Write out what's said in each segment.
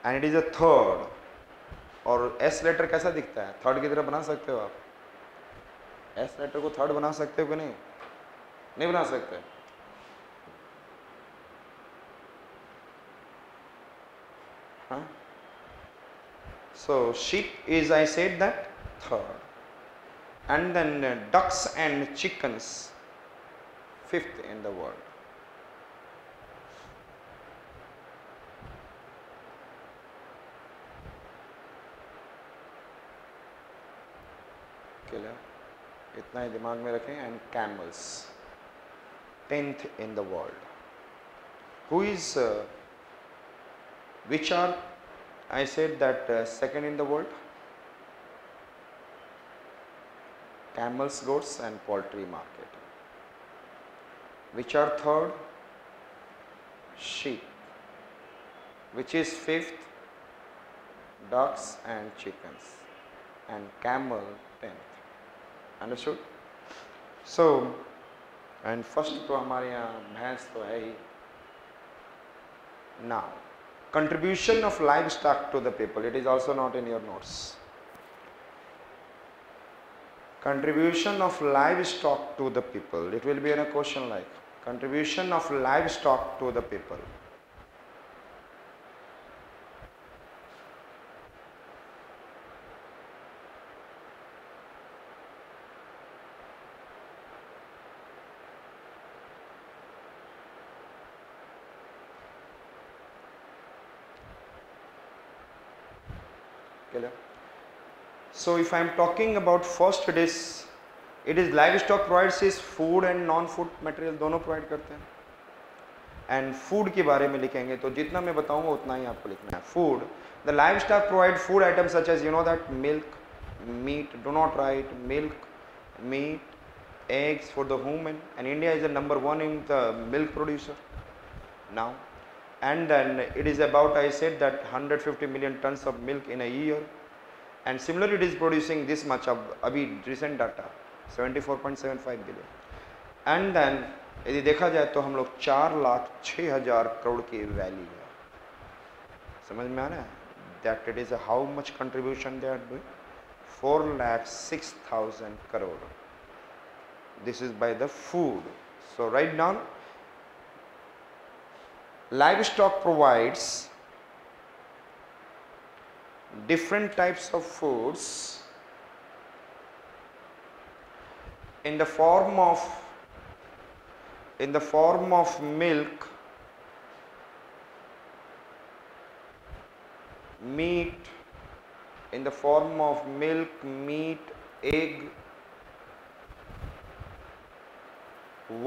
And it is a third. और S letter कैसा दिखता है? थर्ड की तरह बना सकते हो आप? एस लेटर को थर्ड बना सकते हो कि नहीं? नहीं बना सकते। हाँ, so sheep is, I said that, third, and then ducks and chickens fifth in the world. Clear? इतना ही दिमाग में रखें. And camels 10th in the world. Who is which are, I said that, second in the world? Camels, goats and poultry market. Which are third? Sheep. Which is fifth? Ducks and chickens. And camel 10th. Understood? So, and first तो हमारे यहाँ भैंस तो है ही. Now, contribution of livestock to the people. It is also not in your notes. Contribution of livestock to the people. It will be in a question like contribution of livestock to the people. Clear? So if I am talking about first, it is livestock provides is food and non-food material दोनों provide करते हैं. And food के बारे में लिखेंगे तो जितना मैं बताऊंगा उतना ही आपको लिखना है. Food, the livestock provide food items such as, you know that, milk, meat, do not write milk, meat, eggs for the human, and India is the number 1 in the milk producer now. And then it is about, I said that, 150 million tons of milk in a year, and similarly it is producing this much of abhi recent data 74.75 billion. And then यदि देखा जाए तो हम लोग 4,06,000 करोड़ की value है. समझ में आ रहा है? That it is how much contribution they are doing? 4,06,000 crore. This is by the food. So right now livestock provides different types of foods in the form of milk, meat, in the form of milk, meat, egg,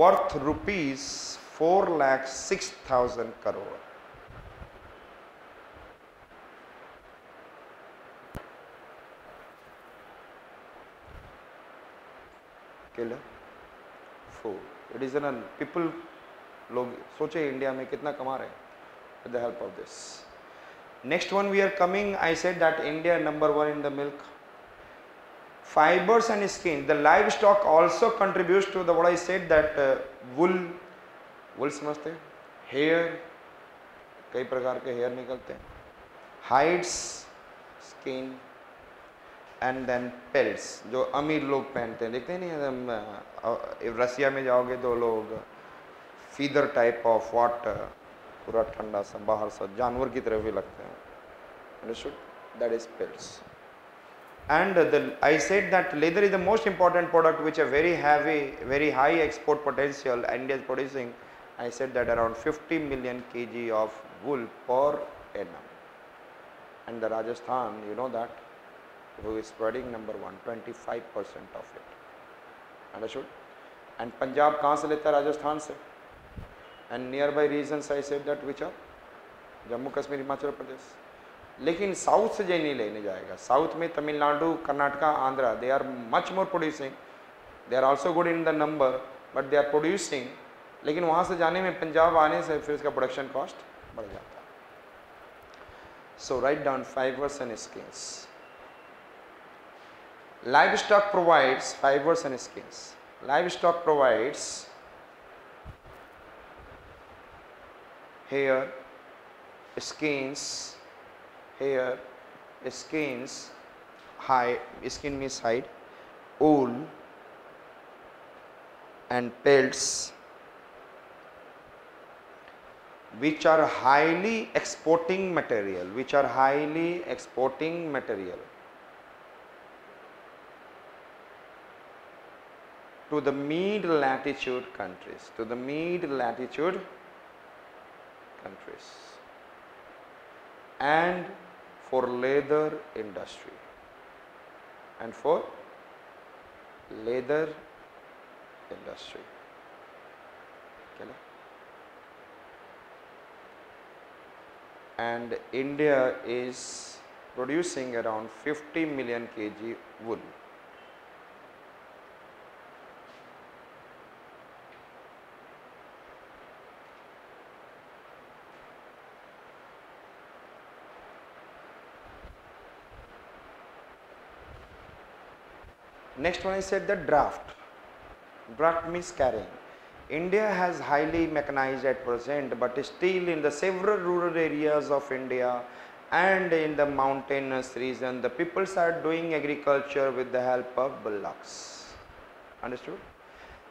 worth rupees 4,06,000 crore. Killer food. It is an people, लोग सोचे India में कितना कमा रहे हैं with the help of this. Next one we are coming, I said that India number 1 in the milk. Fibers and skin. The livestock also contributes to the, what I said that, wool समझते हैं? Hair, कई प्रकार के hair निकलते हैं. Hides, skin, and then pelts, जो अमीर लोग पहनते हैं. देखते हैं नहीं, रसिया में जाओगे तो लोग फीदर टाइप ऑफ वाट, पूरा ठंडा सा बाहर सा जानवर की तरह भी लगते हैं. Understood? That is pelts. And I said that leather is the most important product which a very heavy, very high export potential India is producing. I said that around 50 million kg of wool per annum. And the Rajasthan, you know that, who is spreading number 1, 25% of it. Understood? And Punjab कहाँ से लेता है? राजस्थान से. And nearby regions I said that which are Jammu Kashmir, Himachal Pradesh. लेकिन south से जो नहीं लेने जाएगा. साउथ में Tamil Nadu, Karnataka, Andhra, they are much more producing. They are also good in the number, but they are producing. लेकिन वहाँ से जाने में, पंजाब आने से फिर इसका प्रोडक्शन कॉस्ट बढ़ जाता है. So write down fibres and skins. Livestock provides fibres and skins. Livestock provides hair, skins, hair, skin means hide, wool and pelts, which are highly exporting material, to the mid latitude countries, and for leather industry, Okay. And India is producing around 50 million kg wool. Next one I said the draft. Draft means carrying. India has highly mechanized at present, but still in the several rural areas of India and in the mountainous region, the peoples are doing agriculture with the help of bullocks. Understood?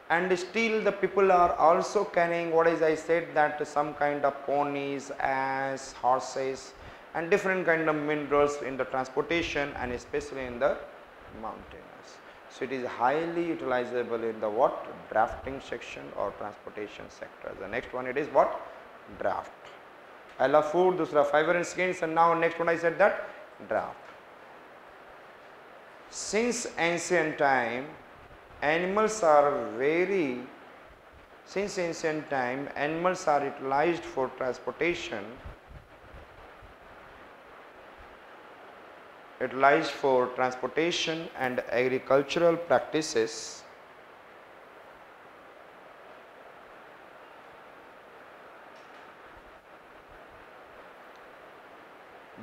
And still the people are also carrying what is I said that some kind of ponies, ass, horses and different kind of minerals in the transportation and especially in the mountains. So it is highly utilizable in the what? Drafting section or transportation sector. The next one it is what? Draft. I love food, dusra fiber and skins, and now next one I said that draft. Since ancient time animals are utilized for transportation, and agricultural practices.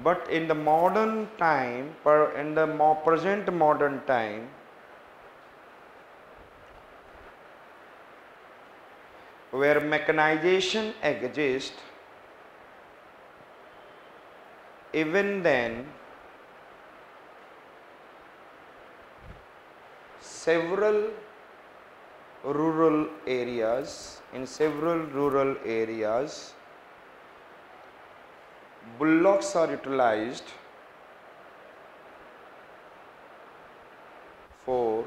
But in the modern time, present modern time, where mechanization exists, even then several rural areas, bullocks are utilized for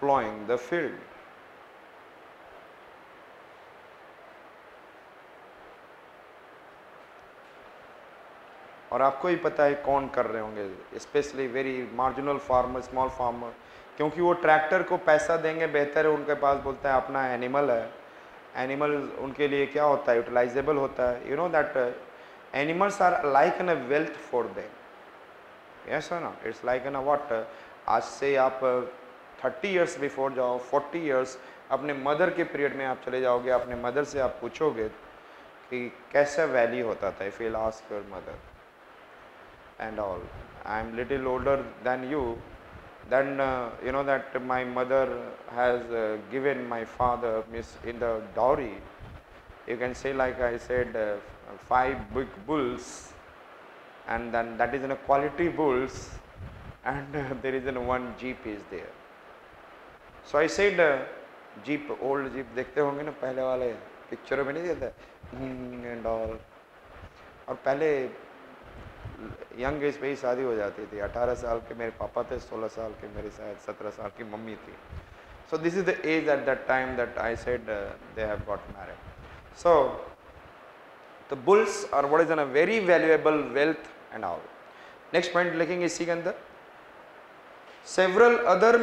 plowing the field. और आपको ही पता है कौन कर रहे होंगे, specially very marginal farmer, small farmer, क्योंकि वो ट्रैक्टर को पैसा देंगे बेहतर है उनके पास, बोलता है अपना एनिमल है, एनिमल उनके लिए क्या होता है, यूटिलाइजेबल होता है. You know that animals are like an a wealth for them. Yes और not? It's like an a what. आज से आप 30 इयर्स बिफोर जाओ, 40 इयर्स अपने मदर के पीरियड में आप चले जाओगे, अपने मदर से आप पूछोगे कि कैसा वैल्यू होता था. If you ask your mother and all. I am little older than you, then you know that my mother has given my father in the dowry, you can say like I said 5 big bulls, and then that is in a quality bulls, and there is in one jeep is there. So I said jeep, old jeep देखते होंगे ना पहले वाले पिक्चरों में नहीं देते and all. और पहले यंग एज पे ही शादी हो जाती थी. 18 साल के मेरे पापा थे, 16 साल के मेरे शायद 17 साल की मम्मी थी. So this is the age at that time that I said they have got married. So the bulls are what is a very valuable wealth and all. Next point लिखेंगे इसी के अंदर. Several other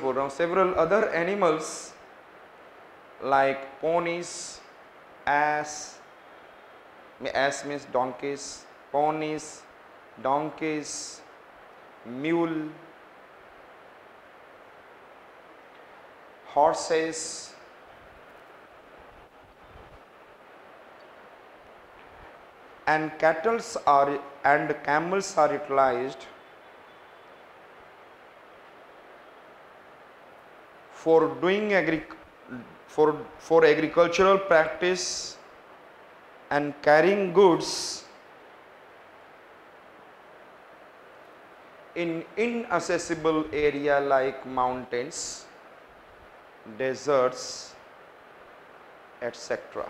बोल रहा हूँ, several other animals like ponies, ass means donkeys, ponies, donkeys, mule, horses, and camels are utilized for doing for agricultural practice and carrying goods in inaccessible area like mountains, deserts, etc.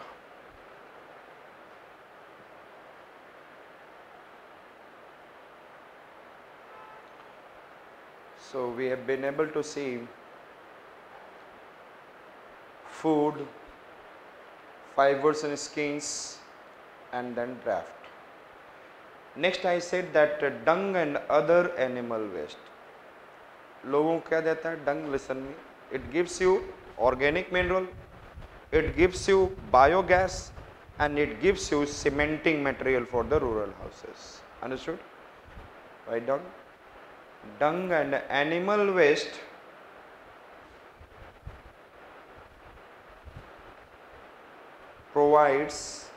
So we have been able to see food, fibers and skins, and then draft. Next I said that dung and other animal waste. लोगों को क्या देता है dung? Listen me. It gives you organic mineral, it gives you biogas, and it gives you cementing material for the rural houses. Understood? Write down. Dung and animal waste provides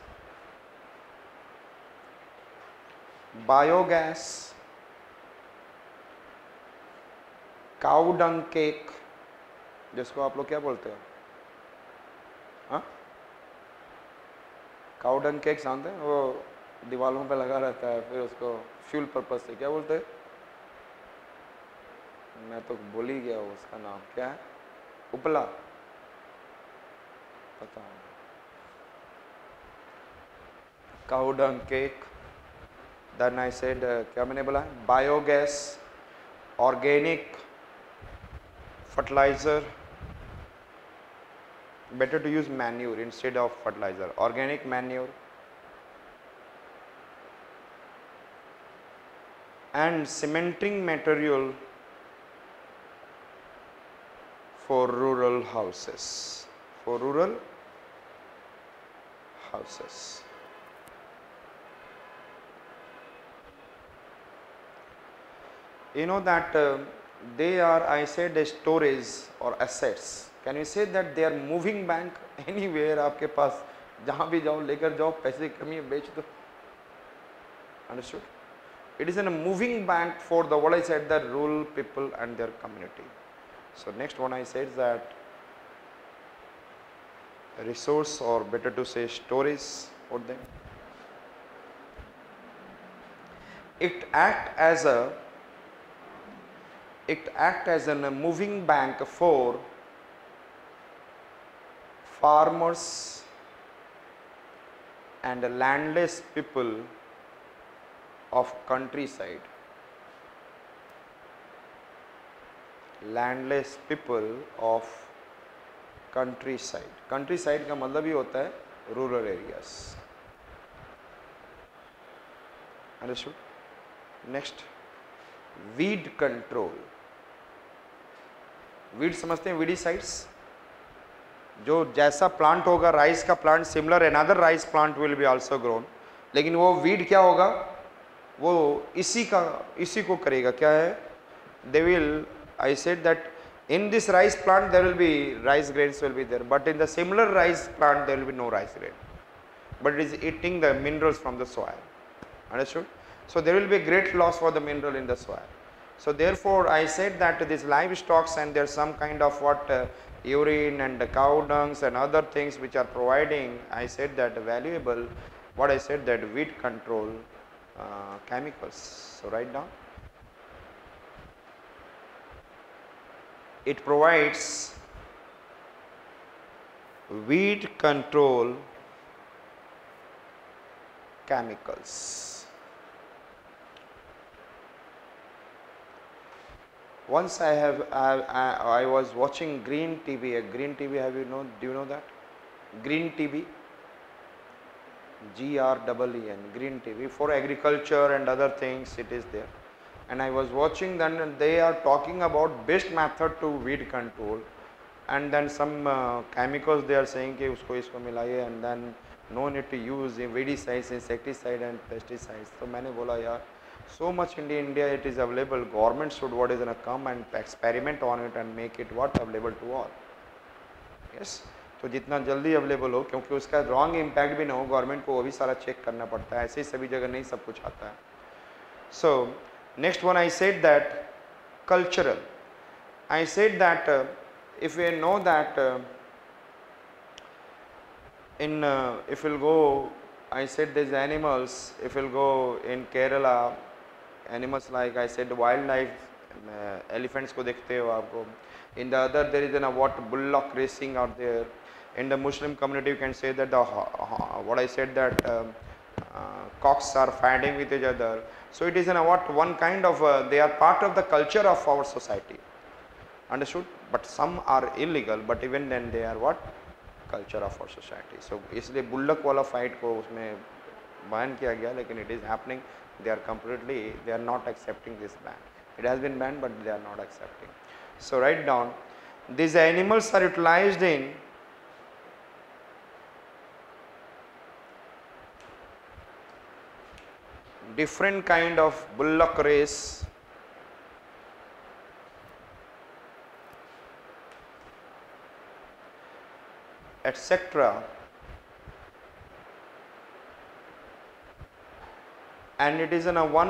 biogas, cow dung cake, जिसको आप लोग क्या बोलते हो? हाँ, cow dung cake जानते हैं? वो दीवारों पे लगा रहता है, फिर उसको फ्यूल पर्पस से क्या बोलते हैं? मैं तो भूल ही गया उसका नाम क्या है? उपला, पता नहीं। Cow dung cake, then I said क्या मैंने बोला? Biogas, organic fertilizer, better to use manure instead of fertilizer, organic manure, and cementing material for rural houses, for rural houses. You know that they are, I said, storage or assets. Can you say that they are moving bank? Anywhere आपके पास जहाँ भी जाओ लेकर जाओ, पैसे की कमी है बेच दो. Understood? It is in a moving bank for the, what I said, the rural people and their community. So next one I said that resource, or better to say storage for them. It act as a moving bank for farmers and landless people of countryside. Landless people of countryside. Countryside का मतलब ही होता है rural areas. Understood? Next, weed control. Weed समझते हैं? Weedicides, जो जैसा plant होगा rice का plant, similar another rice plant will be also grown, लेकिन वो वीड क्या होगा? वो इसी को करेगा. क्या है? They will, I said that in this rice plant there will be rice grains will be there, but in the similar rice plant there will be no rice grain, but it is eating the minerals from the soil. Understood? So there will be a great loss for the mineral in the soil. So therefore I said that these livestock and there is some kind of urine and cow dungs and other things which are providing, I said that valuable, what I said, that weed control chemicals. So write down. It provides weed control chemicals. Once I was watching Green TV. Green TV, do you know that? Green TV, GREEN, Green TV, for agriculture and other things it is there. And I was watching them, and they are talking about best method to weed control, and then some chemicals they are saying कि उसको इसको मिलाइए, and then no need to use weedicides, insecticide and pesticides. तो मैंने बोला यार, so much in India it is available, government should come and experiment on it and make it available to all. Yes, तो जितना जल्दी available हो, क्योंकि उसका रॉन्ग इम्पैक्ट भी ना हो, गवर्नमेंट को वो भी सारा चेक करना पड़ता है, ऐसे ही सभी जगह नहीं सब कुछ आता है. So next one, I said that cultural. I said that if we know that if we'll go, I said these animals, if we'll go in Kerala, animals like I said wildlife, elephants को देखते हो आपको. In the other there is a what bullock racing out there. In the Muslim community you can say that the what I said that cocks are fighting with each other. So it is in a what one kind of they are part of the culture of our society. Understood? But some are illegal, but even then they are what culture of our society. So इसलिए bullock वाला fight को उसमें ban किया गया, लेकिन it is happening. They are not accepting this ban. It has been banned, but they are not accepting. So write down, these animals are utilized in different kind of bullock race, etc. And it is in a one